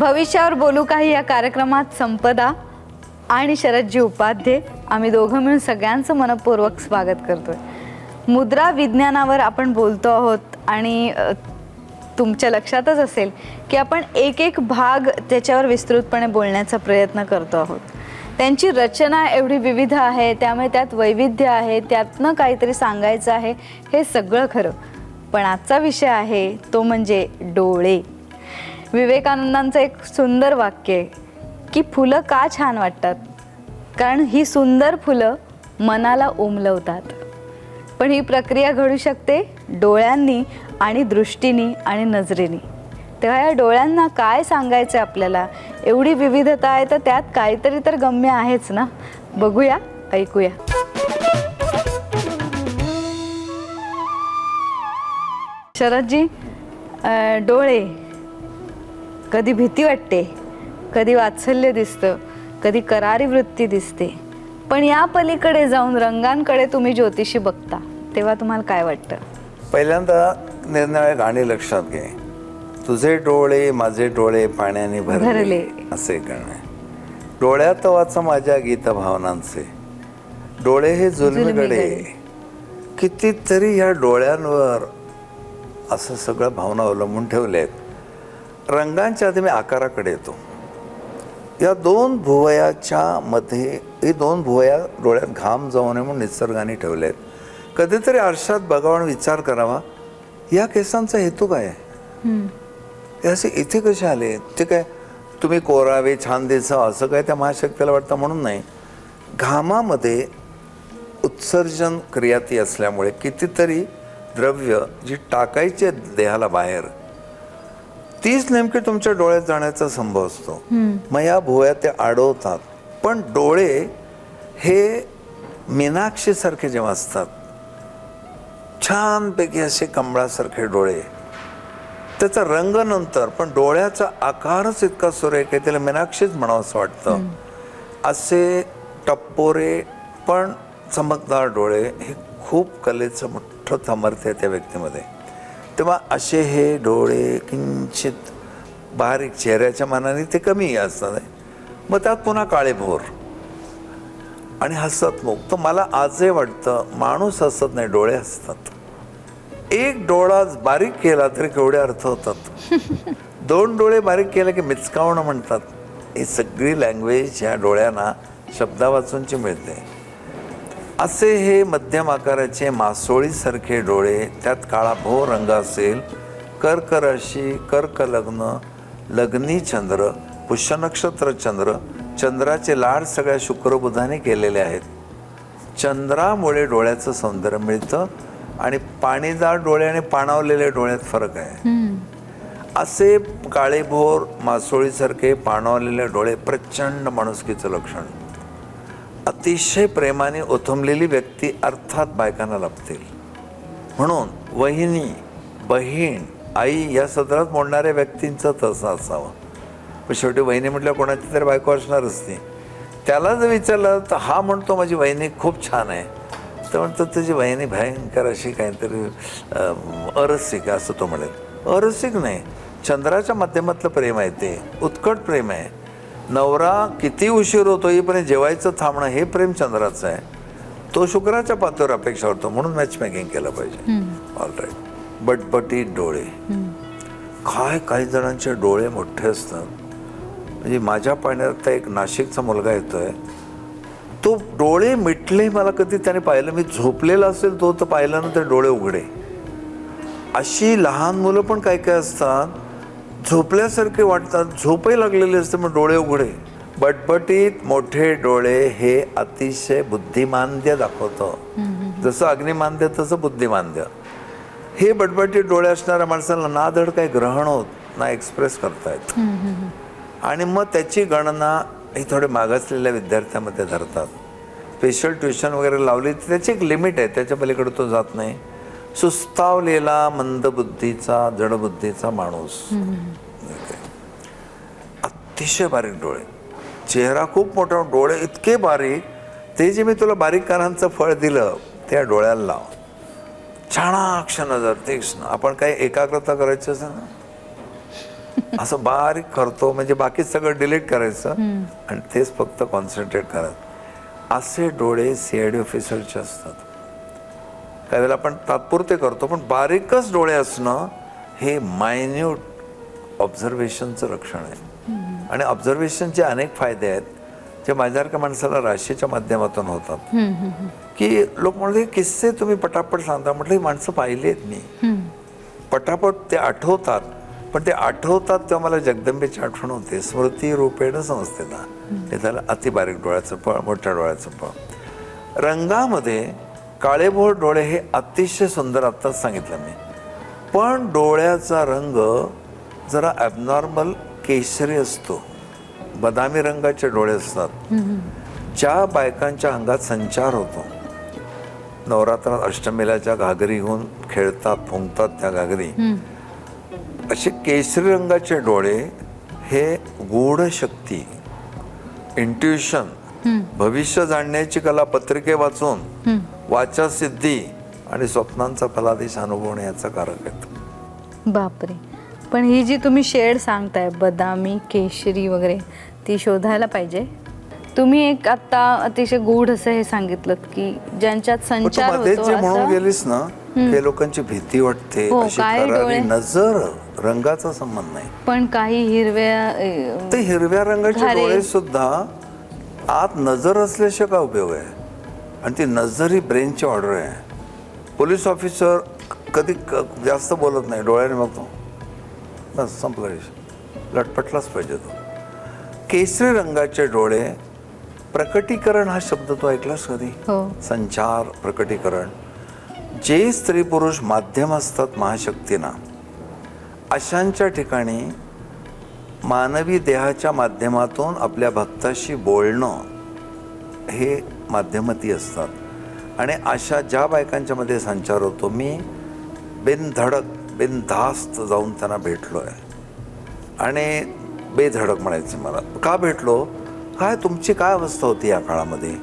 भविष्यावर बोलू काही या कार्यक्रमात संपदा आणि शरदजी उपाध्ये आम्ही दोघं मिळून सगळ्यांचं मनपूर्वक स्वागत करतोय। मुद्रा विज्ञानावर आपण बोलतो आहोत आणि तुमच्या लक्षातच असेल की आपण एक एक भाग त्याच्यावर विस्तृतपणे बोलण्याचा प्रयत्न करतो आहोत। त्यांची रचना एवढी विविध आहे, त्यामुळे त्यात वैविध्य आहे, त्यातनं काहीतरी सांगायचं आहे, हे सगळं खरं। पण आजचा विषय आहे तो म्हणजे डोळे। विवेकानंदांचं एक सुंदर वाक्य आहे की फुलं का छान वाटतात, कारण ही सुंदर फुलं मनाला उमलवतात। पण ही प्रक्रिया घडू शकते डोळ्यांनी आणि दृष्टीनी आणि नजरेनी। तेव्हा या डोळ्यांना काय सांगायचं आपल्याला, एवढी विविधता आहे तर त्यात काहीतरी तर गम्य आहेच ना। बघूया, ऐकूया। शरदजी, डोळे, कधी भीती वाटते, कधी वात्सल्य दिसतं, कधी करारी वृत्ती दिसते, पण या पलीकडे जाऊन रंगांकडे तुम्ही ज्योतिषी बघता तेव्हा तुम्हाला काय वाटतं? पहिल्यांदा निरनिराळे गाणी लक्षात घे। तुझे डोळे माझे डोळे पाण्याने भरले असे गाणे। डोळ्यात वाचा माझ्या गीत भावनांचे, डोळे हे जुलमीकडे। कितीतरी ह्या डोळ्यांवर असं सगळं भावना अवलंबून ठेवले आहेत। रंगांच्या आधी मी आकाराकडे येतो। या दोन भुवयाच्या मध्ये, ही दोन भुवया डोळ्यात घाम जाऊ नये म्हणून निसर्गाने ठेवले आहेत। कधीतरी आरशात बघावा आणि विचार करावा, या केसांचा हेतू काय आहे? हे असे इथे कसे आले? ते काय तुम्ही कोरावे छान दिसावं असं काय त्या महाशक्तीला वाटतं म्हणून नाही। घामामध्ये उत्सर्जन क्रियाती असल्यामुळे कितीतरी द्रव्य जी टाकायची देहाला बाहेर, तीच नेमकी तुमच्या डोळ्यात जाण्याचा संभव असतो। मग या भुवया ते अडवतात। पण डोळे हे मीनाक्षी सारखे जेव्हा असतात, छानपैकी असे कमळासारखे डोळे, त्याचा रंग नंतर, पण डोळ्याचा आकारच इतका सुरेख आहे, त्याला मीनाक्षीच म्हणावं असं वाटतं। असे टप्पोरे पण चमकदार डोळे, हे खूप कलेचं मोठं सामर्थ्य आहे त्या व्यक्तीमध्ये। तेव्हा असे हे डोळे किंचित बारीक, चेहऱ्याच्या मानाने ते कमी असतात। मग त्यात पुन्हा काळेभोर आणि हसतमुख। तर मला आजही वाटतं माणूस हसत नाही, डोळे हसतात। एक डोळा बारीक केला तरी केवढे अर्थ होतात। दोन डोळे बारीक केले की मिचकावणं म्हणतात। ही सगळी लँग्वेज ह्या डोळ्यांना शब्दा वाचूनची मिळते। असे हे मध्यम आकाराचे मासोळीसारखे डोळे, त्यात काळाभोर रंग असेल, कर्क राशी, कर्क लग्न, लग्नी चंद्र, पुष्य नक्षत्र चंद्र, चंद्राचे लाड सगळ्या शुक्र बुधाने केलेले आहेत। चंद्रामुळे डोळ्याचं सौंदर्य मिळतं आणि पाणीदार डोळे आणि पाणावलेल्या डोळ्यात फरक आहे। असे काळेभोर मासोळीसारखे पाणावलेले डोळे प्रचंड माणुसकीचं लक्षण। अतिशय प्रेमाने ओथंबलेली व्यक्ती अर्थात बायकांना लाभतील। म्हणून वहिनी, बहीण, आई या सदरात मोडणाऱ्या व्यक्तींचं तसं असावं। पण शेवटी वहिनी म्हटलं कोणाची तरी बायको असणारच ती। त्याला जर विचारलं तर हा म्हणतो माझी वहिनी खूप छान आहे, तर म्हणतो तुझी वहिनी भयंकर अशी काहीतरी अरसिक असं तो म्हणेल। अरसिक नाही, चंद्राच्या माध्यमातलं प्रेम आहे, ते उत्कट प्रेम आहे। नवरा किती उशीर होतो येईपर्यंत जेवायचं थांबणं, हे प्रेम चंद्राचं आहे। तो शुक्राच्या पातळीवर अपेक्षा करतो, म्हणून मॅच मेकिंग केलं पाहिजे। ऑलराईट। बटबटीत डोळे, काय काही जणांचे डोळे मोठे असतात। म्हणजे माझ्या पाण्यात एक नाशिकचा मुलगा येतोय, तो डोळे मिटले मला कधी त्याने पाहिलं, मी झोपलेला असेल तो तर पाहिल्यानंतर डोळे उघडे। अशी लहान मुलं पण काय काय असतात, झोपल्यासारखे वाटतात, झोपही लागलेले असते मग डोळे उघडे। बटबटीत मोठे डोळे हे अतिशय बुद्धिमांद्य दाखवतं। जसं अग्निमांद्य तसं बुद्धिमांद्य। हे बटबटीत डोळे असणाऱ्या माणसाला ना धड काही ग्रहण होत ना एक्सप्रेस करतायत। आणि मग त्याची गणना ही थोडे मागासलेल्या विद्यार्थ्यांमध्ये धरतात। स्पेशल ट्युशन वगैरे लावली तर त्याची एक लिमिट आहे, त्याच्या पलीकडे तो जात नाही। सुस्तावलेला मंदबुद्धीचा, जडबुद्धीचा माणूस, अतिशय बारीक डोळे, चेहरा खूप मोठा, डोळे इतके बारीक, ते जे मी तुला बारीक कानांचं फळ दिलं त्या डोळ्याला लाव। चाणाक्ष नजर, तीक्ष्ण। आपण काही एकाग्रता करायची असेल ना, असं बारीक करतो, म्हणजे बाकी सगळं डिलीट करायचं आणि तेच फक्त कॉन्सन्ट्रेट करायचं. असे डोळे CID ऑफिसरचे असतात. काही वेळेला आपण तात्पुरते करतो, पण बारीकच डोळे असणं हे मायन्यूट ऑब्झर्वेशनचं लक्षण आहे. आणि ऑब्झर्वेशनचे अनेक फायदे आहेत जे माझ्यासारख्या माणसाला राशीच्या माध्यमातून होतात. की लोक म्हणले किस्से तुम्ही पटापट सांगता. म्हटलं ही माणसं पाहिलेत मी, पटापट ते आठवतात, पण ते आठवतात तेव्हा मला जगदंबेची आठवण होते. स्मृती रूपेण समजते ना, हे झालं अति बारीक डोळ्याचं फळ, मोठ्या डोळ्याचं फळ. रंगामध्ये काळेभोर डोळे हे अतिशय सुंदर, आत्ताच सांगितलं मी. पण डोळ्याचा रंग जरा ॲबनॉर्मल केशरी असतो, बदामी रंगाचे डोळे असतात. ज्या बायकांच्या अंगात संचार होतो, नवरात्रात अष्टमीला ज्या घागरी घेऊन खेळतात, फुंकतात त्या घागरी, असे केशरी रंगाचे डोळे हे गूढ शक्ती, इंट्युशन, भविष्य जाणण्याची कला, पत्रिके वाचून वाचा सिद्धी आणि स्वप्नांचा फलादेश अनुभवणे याचा कारक आहेत. बापरे. पण ही जी तुम्ही शेड सांगताय बदामी केशरी वगैरे, ती शोधायला पाहिजे. तुम्ही एक आता अतिशय गूढ असं हे सांगितलं की ज्यांच्यात पण तू संचार मध्ये होतो जे म्हणून असं. गेलीस ना, काही लोकांची भीती वाटते, हो, अशी काही करारी डोळे. नजर, रंगाचा संबंध नाही. पण काही हिरव्या ते हिरव्या रंगाचे घारे. डोळे सुद्धा आत नजर असल्याशिवाय काय उपयोग आहे? आणि ती नजर ही ब्रेनची ऑर्डर आहे. पोलीस ऑफिसर कधी जास्त बोलत नाही, डोळ्याने बघतो, बस संपला विषय, लटपटलाच पाहिजे तो. केसरी रंगाचे डोळे, प्रकटीकरण हा शब्द तो ऐकलास कधी? हो. संचार, प्रकटीकरण. जे स्त्री पुरुष माध्यम असतात महाशक्तींना, अशांच्या ठिकाणी मानवी देहाच्या माध्यमातून आपल्या भक्ताशी बोलणं हे माध्यमती असतात. आणि अशा ज्या बायकांच्या मध्ये संचार होतो, मी बिनधडक बिनधास्त जाऊन त्यांना भेटलो आहे. आणि बेधडक म्हणायचं मला, का भेटलो, काय तुमची काय अवस्था होती या काळामध्ये,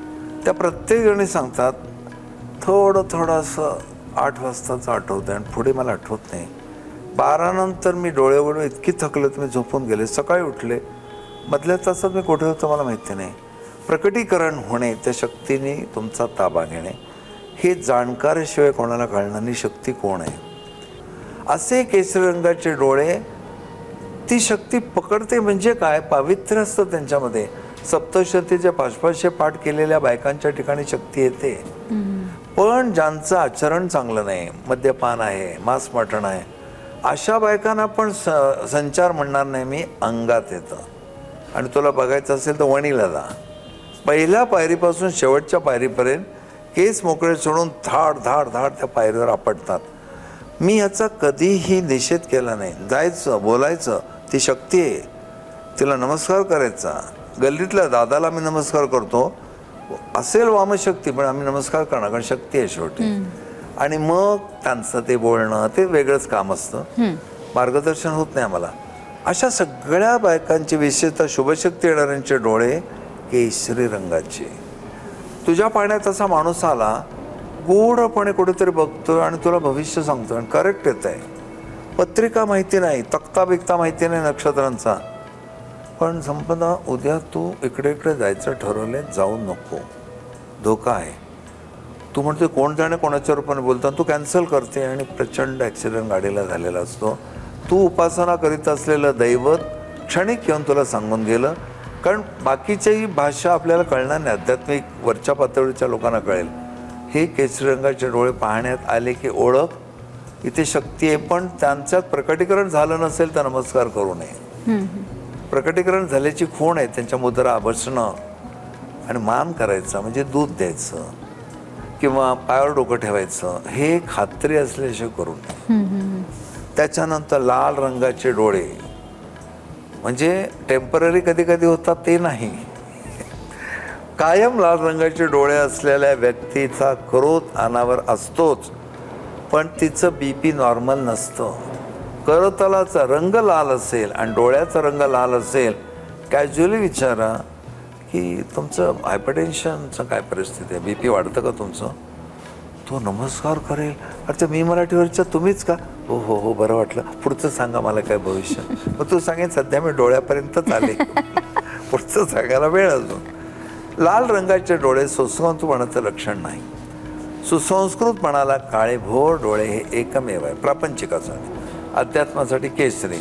त्या प्रत्येक जणी सांगतात. थोडं असं 8 वाजताचं आठवतं आणि पुढे मला आठवत नाही. 12 नंतर मी डोळे उघडून इतकी थकले तर मी झोपून गेले. सकाळी उठले, मधल्या तासात मी कुठे होतो मला माहिती नाही. प्रकटीकरण होणे, त्या शक्तीने तुमचा ताबा घेणे, हे जाणकाराशिवाय कोणाला कळणार नाही शक्ती कोण आहे. असे केसरी रंगाचे डोळे, ती शक्ती पकडते. म्हणजे काय, पावित्र्य असतं त्यांच्यामध्ये. सप्तशतीच्या 500 पाठ केलेल्या बायकांच्या ठिकाणी शक्ती येते. पण ज्यांचं आचरण चांगलं नाही, मद्यपान आहे, मांस मटण आहे, अशा बायकांना पण संचार म्हणणार नाही मी, अंगात येतं. आणि तुला बघायचं असेल तर वणीला जा, पहिल्या पायरीपासून शेवटच्या पायरीपर्यंत केस मोकळे सोडून धाड धाड धाड त्या पायरीवर आपटतात. मी ह्याचा कधीही निषेध केला नाही. जायचं, बोलायचं, ती शक्ती आहे, तिला नमस्कार करायचा. गल्लीतल्या दादाला मी नमस्कार करतो, असेल वामशक्ती पण आम्ही नमस्कार करणार, कारण शक्ती आहे शेवटी. आणि मग त्यांचं ते बोलणं ते वेगळंच काम असतं, मार्गदर्शन होत नाही आम्हाला. अशा सगळ्या बायकांची, विशेषतः शुभशक्ती येणाऱ्यांचे डोळे केशरी रंगाचे. तुझ्या पाण्यात असा माणूस आला, गूढपणे कुठेतरी बघतोय आणि तुला भविष्य सांगतोय आणि करेक्ट येत आहे. पत्रिका माहिती नाही, तक्ता बिक्ता माहिती नाही नक्षत्रांचा, पण संपदा उद्या तू इकडे इकडे जायचं ठरवलंय, जाऊ नको, धोका आहे. तू म्हणते कोण जाणे कोणाच्या रूपाने बोलता, तू कॅन्सल करते आणि प्रचंड ॲक्सिडेंट गाडीला झालेला असतो. तू उपासना करीत असलेलं दैवत क्षणिक येऊन तुला सांगून गेलं. कारण बाकीच्याही भाषा आपल्याला कळणार नाही, आध्यात्मिक वरच्या पातळीच्या लोकांना कळेल. हे केशरी रंगाचे डोळे पाहण्यात आले की ओळख, इथे शक्ती आहे. पण त्यांच्यात प्रकटीकरण झालं नसेल तर नमस्कार करू नये. प्रकटीकरण झाल्याची खूण आहे, त्यांच्या मुद्रा बसणं आणि मान करायचं, म्हणजे दूध द्यायचं किंवा पायावर डोकं ठेवायचं, हे खात्री असल्याशिवाय करू नये. त्याच्यानंतर लाल रंगाचे डोळे, म्हणजे टेम्पररी कधी कधी होतात ते नाही. कायम लाल रंगाचे डोळे असलेल्या व्यक्तीचा क्रोध अनावर असतोच, पण तिचं BP नॉर्मल नसतं. करतलाचा रंग लाल असेल आणि डोळ्याचा रंग लाल असेल, कॅज्युअली विचारा की तुमचं हायपरटेन्शनचं काय परिस्थिती आहे, BP वाढतं का तुमचं? तो नमस्कार करेल, अरे मी मराठीवरच्या तुम्हीच का, हो हो हो बरं वाटलं, पुढचं सांगा मला काय भविष्य. मग तू सांगेन सध्या मी डोळ्यापर्यंतच आले, पुढचं सांगायला वेळ अजून. लाल रंगाचे डोळे सुसंस्कृतपणाचं लक्षण नाही. सुसंस्कृतपणाला काळेभोर डोळे हे एकमेव आहे. प्रापंचिकासाठी, अध्यात्मासाठी केसरी.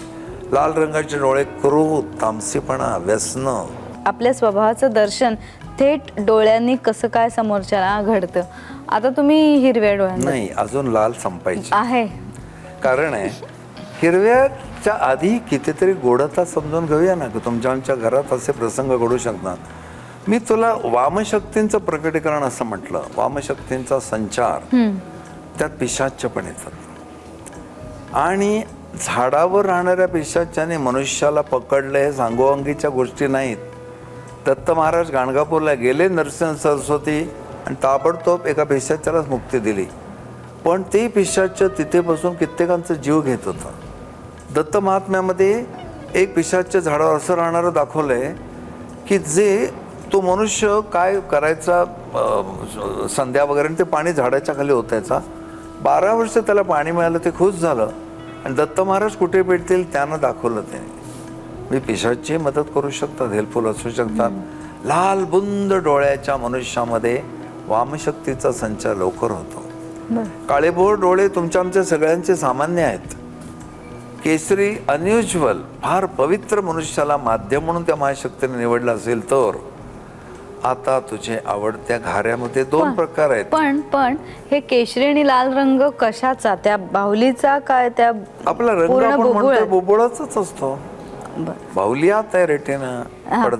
लाल रंगाचे डोळे क्रोध, तामसीपणा, व्यसन. आपल्या स्वभावाचं दर्शन थेट डोळ्यांनी कसं काय समोरच्याला घडतं. आता तुम्ही हिरव्या डोळ्यांना नाही, अजून लाल संपायची आहे. कारण आहे हिरव्याच्या आधी कितीतरी गोडता समजून घेऊया ना, की तुमच्या घरात असे प्रसंग घडू शकतात. मी तुला वामशक्तींचं प्रकटीकरण असं म्हटलं. वामशक्तींचा संचार, त्यात पिशाच्य पण येतात. आणि झाडावर राहणाऱ्या पिशाच्याने मनुष्याला पकडलं हे सांगोवांगीच्या गोष्टी नाहीत. दत्त महाराज गाणगापूरला गेले, नरसिंह सरस्वती, आणि ताबडतोब एका पिशाच्यालाच मुक्ती दिली. पण ते पिशाच्य तिथे बसून कित्येकांचा जीव घेत होतं. दत्त महात्म्यामध्ये एक पिशाच्य झाडावर असं राहणारं दाखवलंय की जे तो मनुष्य काय करायचा, संध्या वगैरे ते पाणी झाडाच्या खाली ओतायचा. 12 वर्ष त्याला पाणी मिळालं, ते खुश झालं. आणि दत्त महाराज कुठे भेटतील त्यानं दाखवलं. त्याने मी पिशाची मदत करू शकतात, हेल्पफुल असू शकतात. लाल बुंद डोळ्याच्या मनुष्यामध्ये वामशक्तीचा संचार लवकर होतो. काळेभोर डोळे तुमच्या आमच्या सगळ्यांचे सामान्य आहेत. केसरी अनयुज्युअल, फार पवित्र मनुष्याला माध्यम म्हणून त्या महाशक्तीने निवडलं असेल तर. आता तुझे आवडत्या घाऱ्यामध्ये 2 प्रकार आहेत. पण हे केशरी आणि लाल रंग कशाचा? त्या बाहुलीचा काय? त्या आपला रंग पूर्ण आपण बुबुळ? म्हणतो बुबुळाचाच असतो. बाहुलियात आहे रेटिना.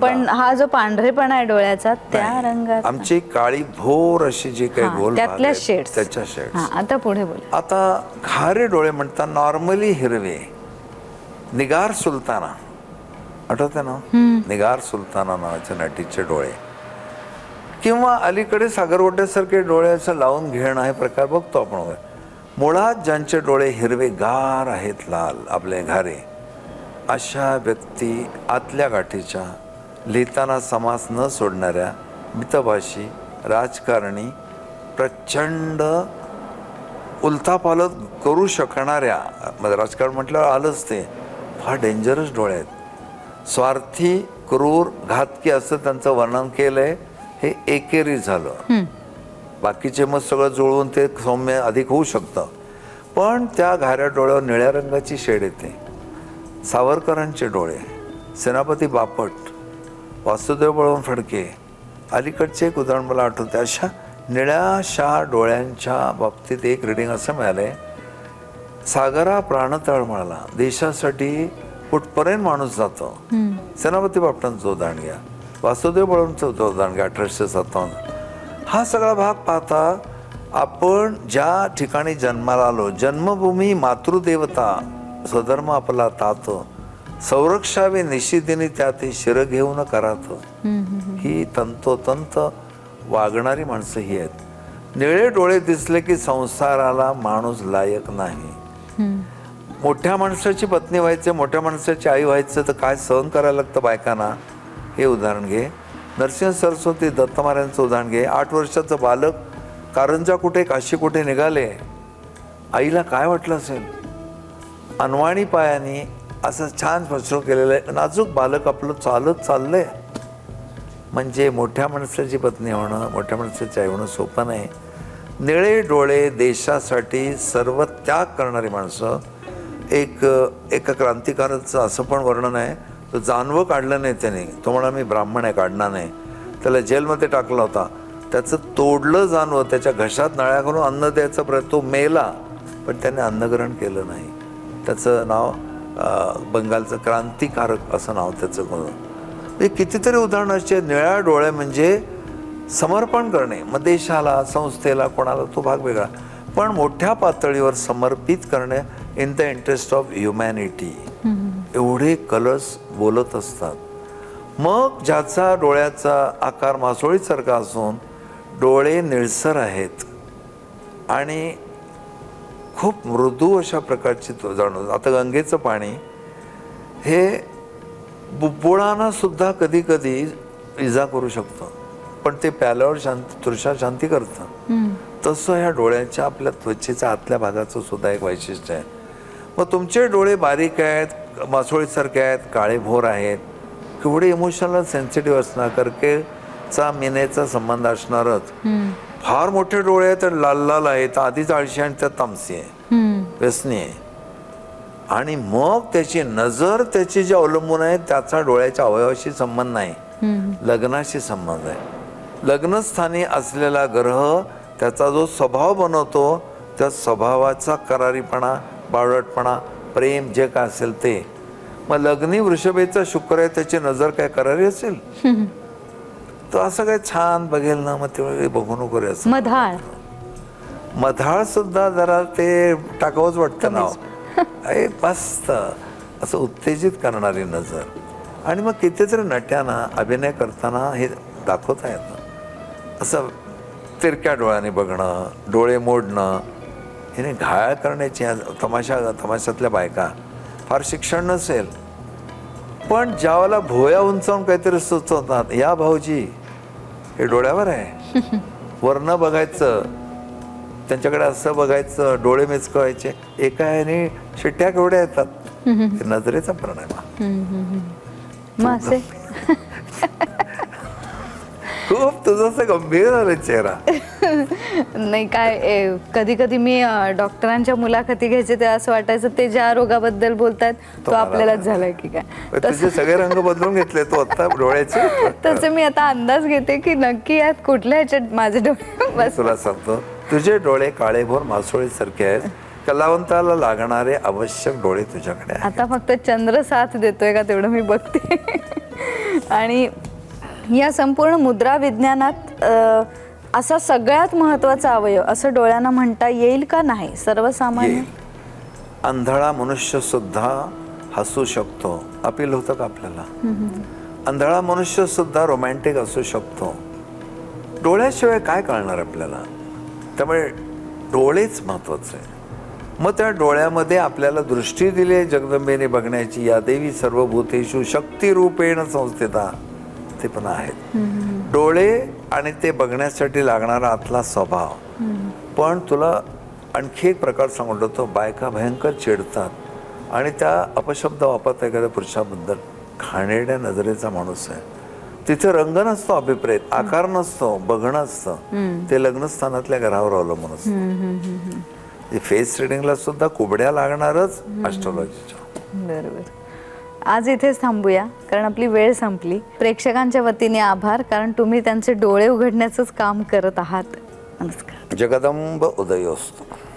पण हा जो पांढरेपणा आहे डोळ्याचा त्या रंगात, आमची काळी भोर अशी जी काही गोल त्यातल्या शेड्स, त्याच्या शेड्स. आता पुढे बोल. आता खारे डोळे म्हणतात नॉर्मली हिरवे. निगार सुलताना, आठवते ना, निगार सुलताना नावाच्या नटीचे डोळे, किंवा अलीकडे सागरवट्यासारखे डोळे असं लावून घेणं हे प्रकार बघतो आपण. मुळात ज्यांचे डोळे हिरवे गार आहेत, लाल आपले घारे, अशा व्यक्ती आतल्या गाठीच्या, लिहिताना समास न सोडणाऱ्या, मितभाषी, राजकारणी, प्रचंड उलथापालथ करू शकणाऱ्या, राजकारण म्हटल्यावर आलंच ते, फार डेंजरस डोळे आहेत. स्वार्थी, क्रूर, घातकी असं त्यांचं वर्णन केलंय. हे एकेरी झालं. बाकीचे मग सगळं जुळवून ते सौम्य अधिक होऊ शकतं. पण त्या घाऱ्या डोळ्यावर निळ्या रंगाची शेड येते. सावरकरांचे डोळे, सेनापती बापट, वासुदेव बळवंत फडके, अलीकडचे एक उदाहरण मला आठवते. अशा निळ्याशा डोळ्यांच्या बाबतीत एक रिडिंग असं मिळालंय, सागरा प्राण तळमळला, देशासाठी कुठपर्यंत माणूस जातो. सेनापती बापटांचं उदाहरण घ्या, वासुदेव बळवंतचं उदाहरण घ्या, 1857. हा सगळा भाग पाहता आपण ज्या ठिकाणी जन्माला आलो, जन्मभूमी मातृदेवता, स्वधर्म आपला तात, संरक्षावे निशिदिनी त्यात शिर घेऊन करात. ही तंतोतंत वागणारी माणसं ही आहेत. निळे डोळे दिसले की संसाराला माणूस लायक नाही. मोठ्या माणसाची पत्नी व्हायचं, मोठ्या माणसाची आई व्हायचं तर काय सहन करायला लागतं बायकांना, हे उदाहरण घे. नरसिंह सरस्वती, दत्त महाराजांचं उदाहरण घे. 8 वर्षाचं बालक कारंजा कुठे काशी कुठे निघाले, आईला काय वाटलं असेल. अनवाणी पायाने असं छान फसवणूक केलेलं आहे, नाजूक बालक आपलं चालत चाललंय. म्हणजे मोठ्या माणसाची पत्नी होणं, मोठ्या माणसाची आई होणं सोपं नाही. निळे डोळे, देशासाठी सर्व त्याग करणारी माणसं. एका क्रांतिकारकाचं असं पण वर्णन आहे, तो जानवं काढलं नाही त्याने, तो म्हणा मी ब्राह्मण आहे, काढणार नाही. त्याला जेलमध्ये टाकला होता, त्याचं तोडलं जानवं, त्याच्या घशात नळ्या करून अन्न द्यायचा प्रयत्न, तो मेला, पण त्याने अन्नग्रहण केलं नाही. त्याचं नाव बंगालचं क्रांतिकारक असं नाव त्याचं करून. हे कितीतरी उदाहरणं अशी आहेत. निळ्या डोळे म्हणजे समर्पण करणे, मग देशाला, संस्थेला, कोणाला तो भाग वेगळा, पण मोठ्या पातळीवर समर्पित करणे in the interest of humanity. एवढे कलर्स बोलत असतात. मग ज्याचा डोळ्याचा आकार मासोळीसारखा असून डोळे निळसर आहेत आणि खूप मृदू अशा प्रकारची तो जाणवतो. आता गंगेचं पाणी हे बुबुळांना सुद्धा कधी कधी इजा करू शकतं, पण ते प्याल्यावर तृषा शांती करतं. तसं ह्या डोळ्याच्या आपल्या त्वचेच्या आतल्या भागाचं सुद्धा एक वैशिष्ट्य आहे. मग तुमचे डोळे बारीक आहेत, मासोळीसारखे आहेत, काळेभोर आहेत, केवढे इमोशनल सेन्सिटिव्ह असणार, कर्केचा मीनेचा संबंध असणारच. फार मोठे डोळे आहेत तर लाल लाल आहेत, आधीच आळशी आणि त्यात तामसी आहे, व्यसनी आहे. आणि मग त्याची नजर त्याची जी अवलंबून आहे त्याचा डोळ्याच्या अवयवाशी संबंध नाही, लग्नाशी संबंध आहे. लग्नस्थानी असलेला ग्रह त्याचा जो स्वभाव बनवतो त्या स्वभावाचा करारीपणा, बावळटपणा, प्रेम जे काय असेल ते. मग लग्नी वृषभेचा शुक्र आहे, त्याची नजर काय करारी असेल? तो असं काय छान बघेल ना, मग ते बघू नको रे असं. मधाळ मधाळ सुद्धा जरा ते टाकावंच वाटतं नाव. अरे मस्त असं उत्तेजित करणारी नजर. आणि मग कितीतरी नट्यांना अभिनय करताना हे दाखवता येतं. असं तिरक्या डोळ्याने बघणं, डोळे मोडणं, हिने घायाळ करण्याची तमाशातल्या बायका. फार शिक्षण नसेल पण ज्यावेळेला भोया उंचावून काहीतरी सुचवतात, या भाऊजी हे डोळ्यावर आहे, वरनं बघायचं, त्यांच्याकडे असं बघायचं, डोळे मिचकवायचे, एका ह्याने शिट्ट्या केवढ्या येतात. हे नजरेचा परिणाम. मग असे खूप तुझं असं गंभीर झालं चेहरा. नाही काय कधी कधी मी डॉक्टरांच्या मुलाखती घ्यायचे तेव्हा असं वाटायचं ते ज्या रोगाबद्दल बोलतायत तो आपल्यालाच झालाय की काय. तुझे सगळे रंग बदलून घेतले तू आता डोळ्याचे. तसे मी आता अंदाज घेते की नक्की यात कुठल्या ह्याच्यात माझे डोळे बस. तुला सांगतो, तुझे डोळे काळेभोर मासोळीसारखे आहेत. कलावंताला लागणारे आवश्यक डोळे तुझ्याकडे आहेत. आता फक्त चंद्र साथ देतोय का तेवढं मी बघते. आणि या संपूर्ण मुद्रा विज्ञानात असा सगळ्यात महत्वाचा अवयव असं डोळ्यांना म्हणता येईल का नाही सर्वसामान्य? येईल. अंधळा मनुष्य सुद्धा हसू शकतो. अपील होतं का आपल्याला? अंधळा मनुष्य सुद्धा रोमॅन्टिक असू शकतो. डोळ्याशिवाय काय कळणार आपल्याला? त्यामुळे डोळेच महत्वाचे आहे. मग त्या डोळ्यामध्ये आपल्याला दृष्टी दिली आहे जगदंबेने बघण्याची. या देवी सर्वभूतेषु शक्तिरूपेण संस्थिता, ते पण आहेत डोळे. आणि ते बघण्यासाठी लागणारा आतला स्वभाव. पण तुला आणखी एक प्रकार सांगतो, बायका भयंकर चिडतात आणि त्या अपशब्द वापरतात एखाद्या पुरुषाबद्दल. घाणेरड्या नजरेचा माणूस आहे. तिथे रंग नसतो, अभिप्रेत आकार नसतो, बघणं असतं. ते लग्नस्थानातल्या घरावर अवलंबून असतं. फेस रिडिंगला सुद्धा कुबड्या लागणारच ॲस्ट्रॉलॉजीच्या. बरोबर. आज इथेच थांबूया कारण आपली वेळ संपली. प्रेक्षकांच्या वतीने आभार, कारण तुम्ही त्यांचे डोळे उघडण्याचंच काम करत आहात. नमस्कार. जगदंब उदयोस्तु.